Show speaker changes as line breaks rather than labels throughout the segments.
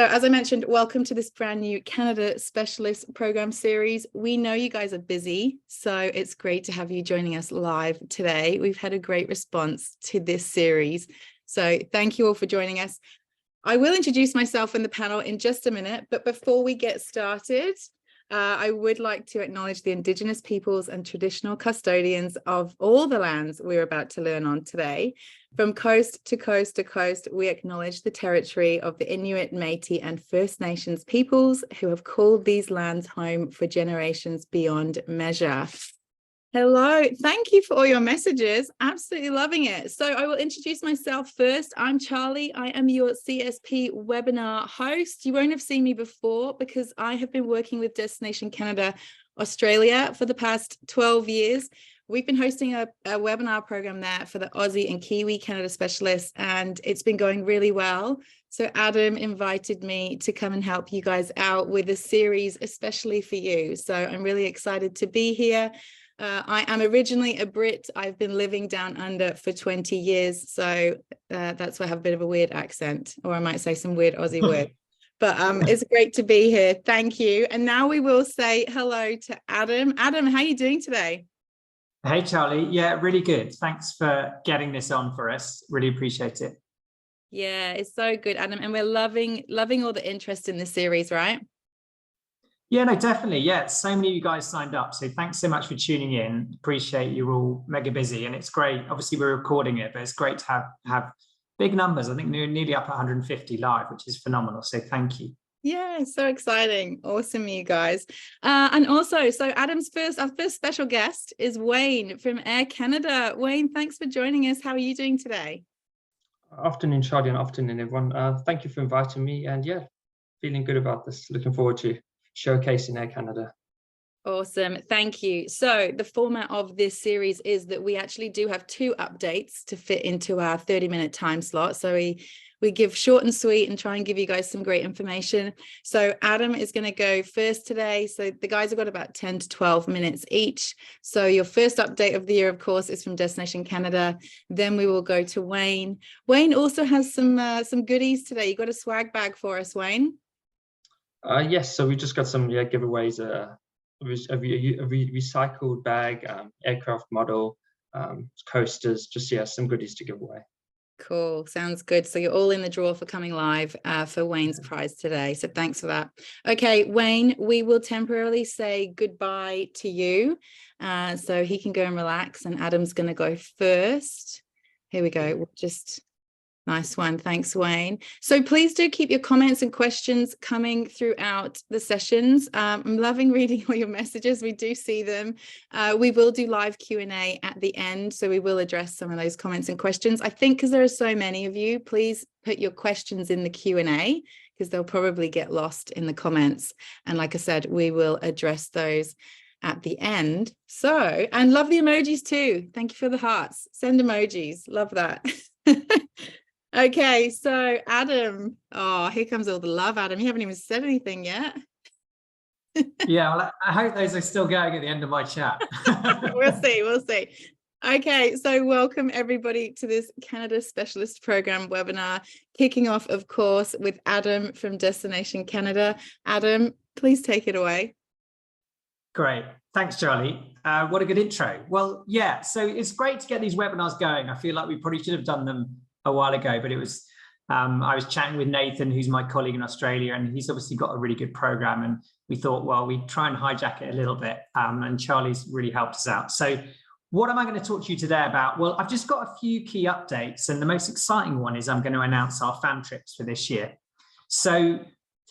So as I mentioned, welcome to this brand new Canada Specialist Program series. We know you guys are busy, so it's great to have you joining us live today. We've had a great response to this series, so thank you all for joining us. I will introduce myself and the panel in just a minute, but before we get started, I would like to acknowledge the Indigenous peoples and traditional custodians of all the lands we're about to learn on today. From coast to coast to coast, we acknowledge the territory of the Inuit, Métis, and First Nations peoples who have called these lands home for generations beyond measure. Hello, thank you for all your messages. Absolutely loving it. So I will introduce myself first. I'm Charlie. I am your CSP webinar host. You won't have seen me before because I have been working with Destination Canada Australia for the past 12 years. We've been hosting a webinar program there for the Aussie and Kiwi Canada specialists, and it's been going really well. So Adam invited me to come and help you guys out with a series, especially for you. So I'm really excited to be here. I am originally a Brit. I've been living down under for 20 years. So that's why I have a bit of a weird accent, or I might say some weird Aussie words. But it's great to be here. Thank you. And now we will say hello to Adam. Adam, how are you doing today?
Hey, Charlie. Yeah, really good. Thanks for getting this on for us. Really appreciate it.
Yeah, it's so good, Adam. And we're loving all the interest in this series, right?
Yeah, no, definitely. Yeah, so many of you guys signed up. So thanks so much for tuning in. Appreciate you're all mega busy. And it's great. Obviously, we're recording it, but it's great to have big numbers. I think nearly up at 150 live, which is phenomenal. So thank you.
Yeah, so exciting. Awesome, you guys. And also, so our first special guest is Wayne from Air Canada. Wayne, thanks for joining us. How are you doing today?
Afternoon, Charlie, and afternoon, everyone. Thank you for inviting me. And yeah, feeling good about this. Looking forward to showcasing Air Canada.
Awesome. Thank you. So the format of this series is that we actually do have two updates to fit into our 30-minute time slot. So we give short and sweet and try and give you guys some great information. So Adam is going to go first today. So the guys have got about 10 to 12 minutes each. So your first update of the year, of course, is from Destination Canada. Then we will go to Wayne. Wayne also has some goodies today. You got a swag bag for us, Wayne?
Yes, so we just got some giveaways, a recycled bag, aircraft model, coasters, just some goodies to give away.
Cool, sounds good. So you're all in the draw for coming live for Wayne's prize today. So thanks for that. Okay, Wayne, we will temporarily say goodbye to you. So he can go and relax, and Adam's going to go first. Here we go. We'll just... Nice one. Thanks, Wayne. So please do keep your comments and questions coming throughout the sessions. I'm loving reading all your messages. We do see them. We will do live Q&A at the end, so we will address some of those comments and questions. I think because there are so many of you, please put your questions in the Q&A because they'll probably get lost in the comments. And like I said, we will address those at the end. So, and love the emojis too. Thank you for the hearts. Send emojis. Love that. Okay, so Adam, oh, here comes all the love, Adam. You haven't even said anything yet.
Yeah, well, I hope those are still going at the end of my chat.
We'll see. Okay, so welcome everybody to this Canada Specialist Program webinar, kicking off, of course, with Adam from Destination Canada. Adam, please take it away.
Great. Thanks, Charlie. What a good intro. Well, yeah, so it's great to get these webinars going. I feel like we probably should have done them a while ago, but it was I was chatting with Nathan, who's my colleague in Australia, and he's obviously got a really good program, and we thought, well, we'd try and hijack it a little bit, and Charlie's really helped us out. So what am I going to talk to you today about? Well, I've just got a few key updates, and the most exciting one is I'm going to announce our fan trips for this year. So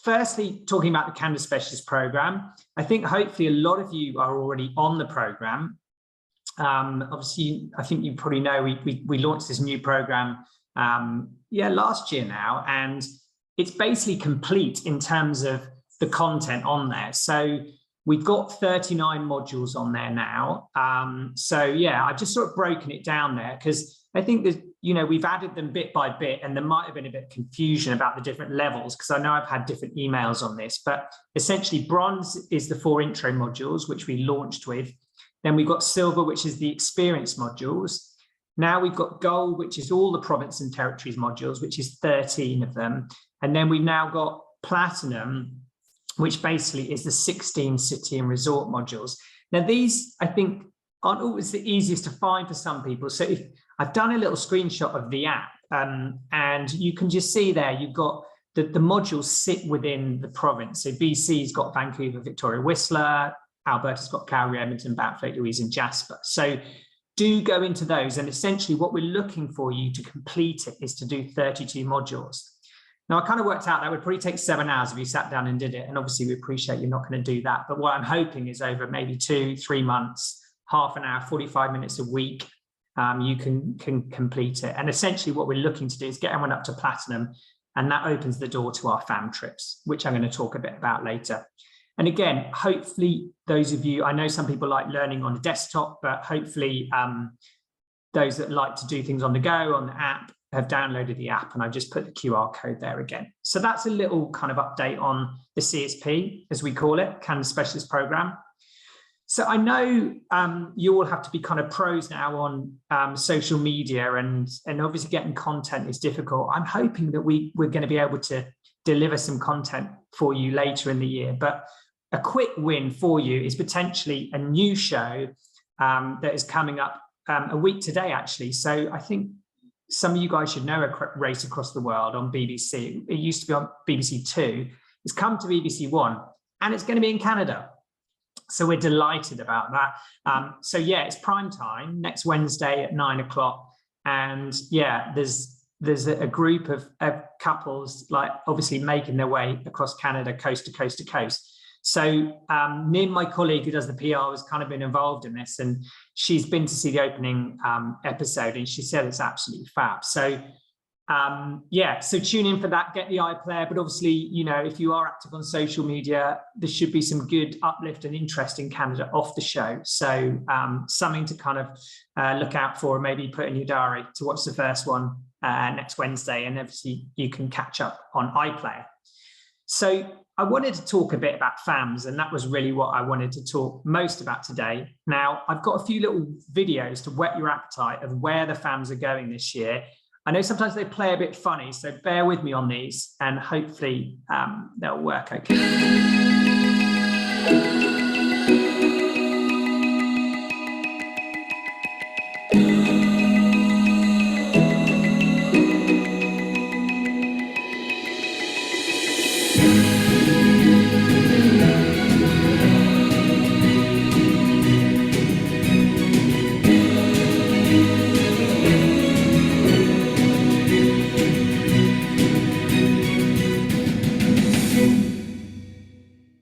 firstly, talking about the Canada Specialist Program, I think hopefully a lot of you are already on the program. Obviously, I think you probably know we launched this new program last year now, and it's basically complete in terms of the content on there. So we've got 39 modules on there now. So yeah, I've just sort of broken it down there because I think that, we've added them bit by bit, and there might have been a bit of confusion about the different levels because I know I've had different emails on this, but essentially bronze is the 4 intro modules, which we launched with. Then we've got silver, which is the experience modules. Now we've got gold, which is all the province and territories modules, which is 13 of them. And then we've now got Platinum, which basically is the 16 city and resort modules. Now, these, I think, aren't always the easiest to find for some people. So if I've done a little screenshot of the app, and you can just see there, you've got the modules sit within the province. So BC's got Vancouver, Victoria, Whistler. Alberta's got Calgary, Edmonton, Banff, Lake Louise, and Jasper. So do go into those. And essentially what we're looking for you to complete it is to do 32 modules. Now, I kind of worked out that would probably take 7 hours if you sat down and did it. And obviously we appreciate you're not going to do that. But what I'm hoping is over maybe 2-3 months, half an hour, 45 minutes a week, you can complete it. And essentially what we're looking to do is get everyone up to Platinum, and that opens the door to our fam trips, which I'm going to talk a bit about later. And again, hopefully those of you, I know some people like learning on a desktop, but hopefully those that like to do things on the go, on the app, have downloaded the app, and I just put the QR code there again. So that's a little kind of update on the CSP, as we call it, Canada Specialist Program. So I know you all have to be kind of pros now on social media, and obviously getting content is difficult. I'm hoping that we're going to be able to deliver some content for you later in the year. But a quick win for you is potentially a new show that is coming up a week today, actually. So I think some of you guys should know A Race Across the World on BBC. It used to be on BBC Two. It's come to BBC One, and it's going to be in Canada. So we're delighted about that. So yeah, it's prime time next Wednesday at 9 o'clock. And yeah, there's a group of couples, like obviously making their way across Canada, coast to coast to coast. So me and my colleague who does the PR has kind of been involved in this, and she's been to see the opening episode, and she said it's absolutely fab. So yeah, so tune in for that, get the iPlayer, but obviously, you know, if you are active on social media, there should be some good uplift and interest in Canada off the show. So something to kind of look out for, and maybe put in your diary to watch the first one next Wednesday, and obviously you can catch up on iPlayer. So I wanted to talk a bit about FAMs, and that was really what I wanted to talk most about today. Now, I've got a few little videos to whet your appetite of where the FAMs are going this year. I know sometimes they play a bit funny, so bear with me on these, and hopefully they'll work okay.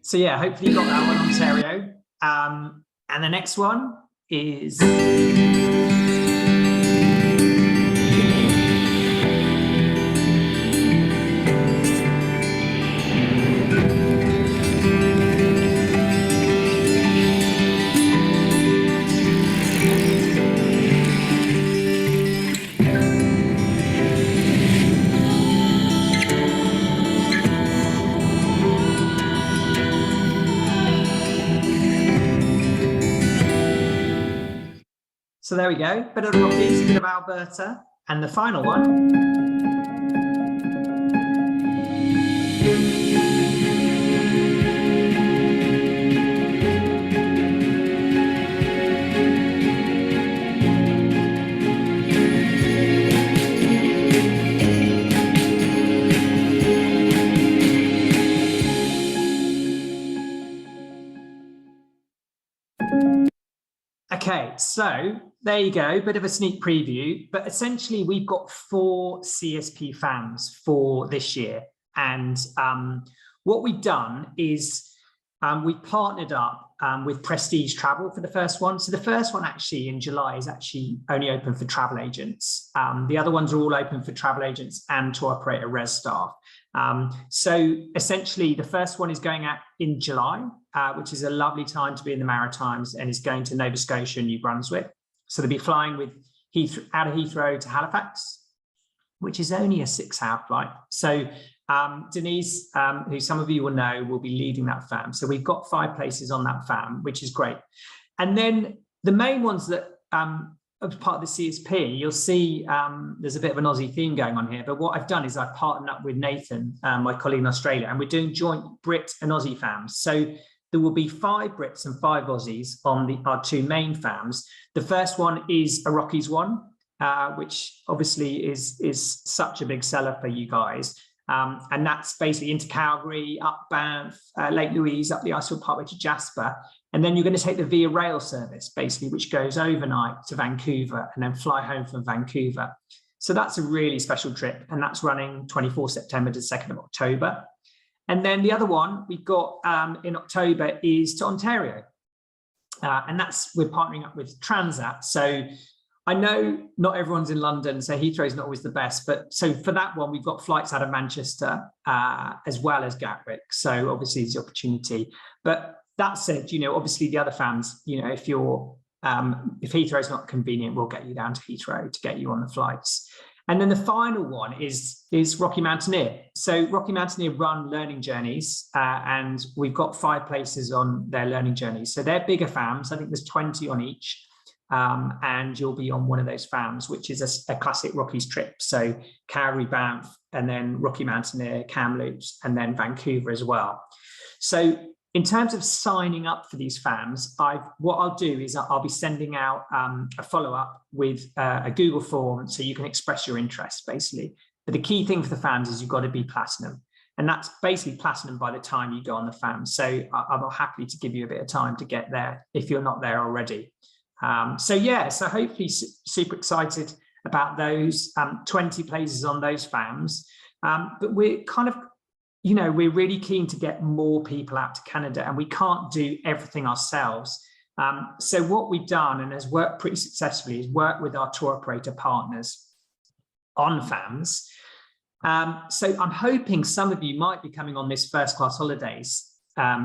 So yeah, hopefully you got that one, Ontario. And the next one is... So there we go, bit of Rockies, a bit of Alberta, and the final one. Okay, so there you go, bit of a sneak preview, but essentially we've got 4 CSP fans for this year. And what we've done is we've partnered up with Prestige Travel for the first one. So the first one actually in July is actually only open for travel agents. The other ones are all open for travel agents and tour operator res staff. So essentially the first one is going out in July, which is a lovely time to be in the Maritimes, and is going to Nova Scotia and New Brunswick. So they'll be flying with out of Heathrow to Halifax, which is only a 6-hour flight. So Denise, who some of you will know, will be leading that fam. So we've got 5 places on that fam, which is great. And then the main ones that part of the CSP, you'll see there's a bit of an Aussie theme going on here. But what I've done is I've partnered up with Nathan, my colleague in Australia, and we're doing joint Brit and Aussie fams. So there will be 5 Brits and 5 Aussies on our 2 main fams. The first one is a Rockies one, which obviously is such a big seller for you guys. And that's basically into Calgary, up Banff, Lake Louise, up the Icefield Parkway to Jasper. And then you're going to take the Via Rail service, basically, which goes overnight to Vancouver and then fly home from Vancouver. So that's a really special trip. And that's running 24 September to 2nd of October. And then the other one we've got in October is to Ontario. And we're partnering up with Transat. So I know not everyone's in London, so Heathrow's not always the best, but so for that one, we've got flights out of Manchester as well as Gatwick. So obviously it's the opportunity. But that said, obviously the other fans, if Heathrow's not convenient, we'll get you down to Heathrow to get you on the flights. And then the final one is Rocky Mountaineer. So Rocky Mountaineer run learning journeys, and we've got 5 places on their learning journeys. So they're bigger fams. I think there's 20 on each. And you'll be on one of those fams, which is a classic Rockies trip. So Calgary, Banff, and then Rocky Mountaineer, Kamloops, and then Vancouver as well. So in terms of signing up for these fams, what I'll do is I'll be sending out a follow-up with a Google form so you can express your interest, basically. But the key thing for the fams is you've got to be platinum. And that's basically platinum by the time you go on the fam. So I'm happy to give you a bit of time to get there if you're not there already. So hopefully super excited about those 20 places on those fams. But we're kind of, we're really keen to get more people out to Canada, and we can't do everything ourselves. So what we've done, and has worked pretty successfully, is work with our tour operator partners on fams. So I'm hoping some of you might be coming on this First Class Holidays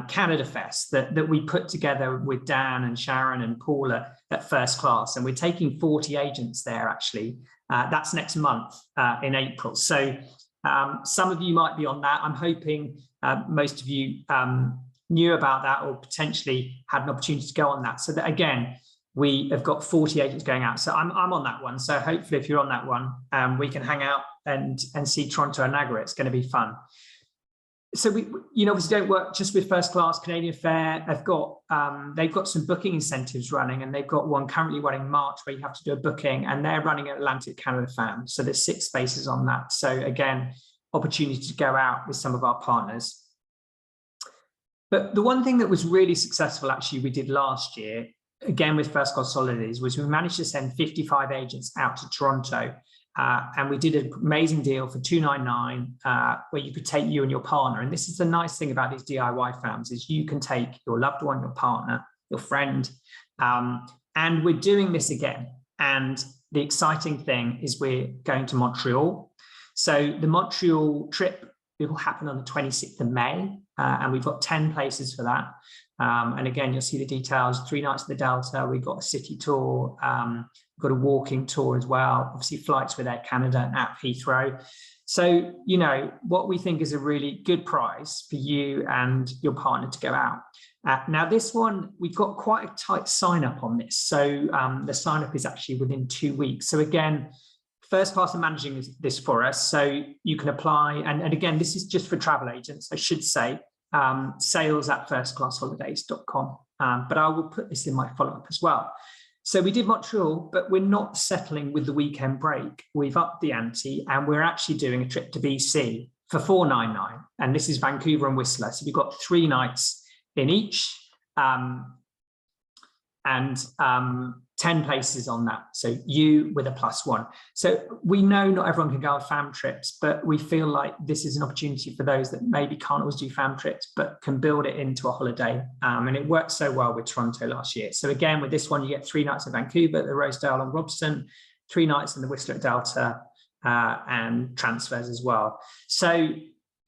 Canada Fest that we put together with Dan and Sharon and Paula at First Class, and we're taking 40 agents there actually. That's next month in April. So some of you might be on that. I'm hoping most of you knew about that or potentially had an opportunity to go on that. So that again, we have got 40 agents going out. So I'm on that one. So hopefully if you're on that one, we can hang out and see Toronto inaugural. It's going to be fun. So we, obviously don't work just with First Class. Canadian Fair, they've got some booking incentives running, and they've got one currently running March where you have to do a booking, and they're running an Atlantic Canada Fam. So there's 6 spaces on that. So again, opportunity to go out with some of our partners. But the one thing that was really successful actually we did last year, again with First Class Holidays, was we managed to send 55 agents out to Toronto. And we did an amazing deal for $299 where you could take you and your partner. And this is the nice thing about these DIY fams, is you can take your loved one, your partner, your friend. And we're doing this again. And the exciting thing is we're going to Montreal. So the Montreal trip, it will happen on the 26th of May. And we've got 10 places for that. And again, you'll see the details, 3 nights at the Delta. We've got a city tour. We've got a walking tour as well. Obviously flights with Air Canada and at Heathrow. So, what we think is a really good price for you and your partner to go out. Now this one, we've got quite a tight sign up on this. So the sign up is actually within 2 weeks. So again, First Class are managing this for us. So you can apply. And again, this is just for travel agents, I should say. sales@firstclassholidays.com. But I will put this in my follow-up as well. So we did Montreal, but we're not settling with the weekend break. We've upped the ante, and we're actually doing a trip to BC for $499. And this is Vancouver and Whistler. So we've got 3 nights in each, and 10 places on that. So you with a +1. So we know not everyone can go on fam trips, but we feel like this is an opportunity for those that maybe can't always do fam trips, but can build it into a holiday. And it worked so well with Toronto last year. So again, with this one, you get 3 nights in Vancouver, the Rosedale and Robson, 3 nights in the Whistler Delta, and transfers as well. So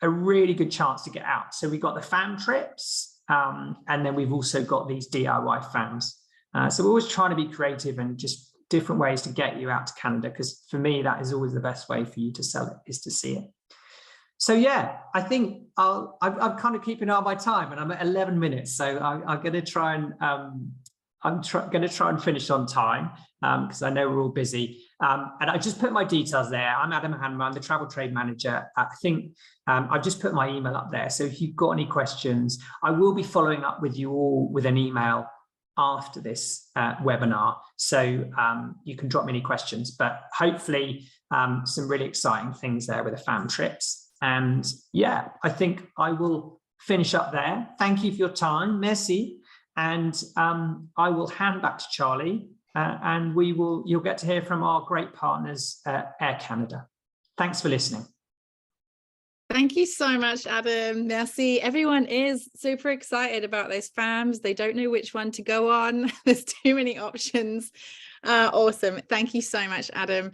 a really good chance to get out. So we've got the fam trips, and then we've also got these DIY fams. So we're always trying to be creative and just different ways to get you out to Canada, because for me, that is always the best way for you to sell it, is to see it. So yeah, I think I'm kind of keeping on my time, and I'm at 11 minutes. So I'm going to try and I'm going to try and finish on time because I know we're all busy. And I just put my details there. I'm Adam Hanmer. I'm the travel trade manager. I think I've just put my email up there. So if you've got any questions, I will be following up with you all with an email after this webinar. So you can drop me any questions, but hopefully some really exciting things there with the fam trips. And yeah, I think I will finish up there. Thank you for your time. Merci. And I will hand back to Charlie and you'll get to hear from our great partners at Air Canada. Thanks for listening.
Thank you so much, Adam. Merci. Everyone is super excited about those FAMs. They don't know which one to go on. There's too many options. Awesome. Thank you so much, Adam.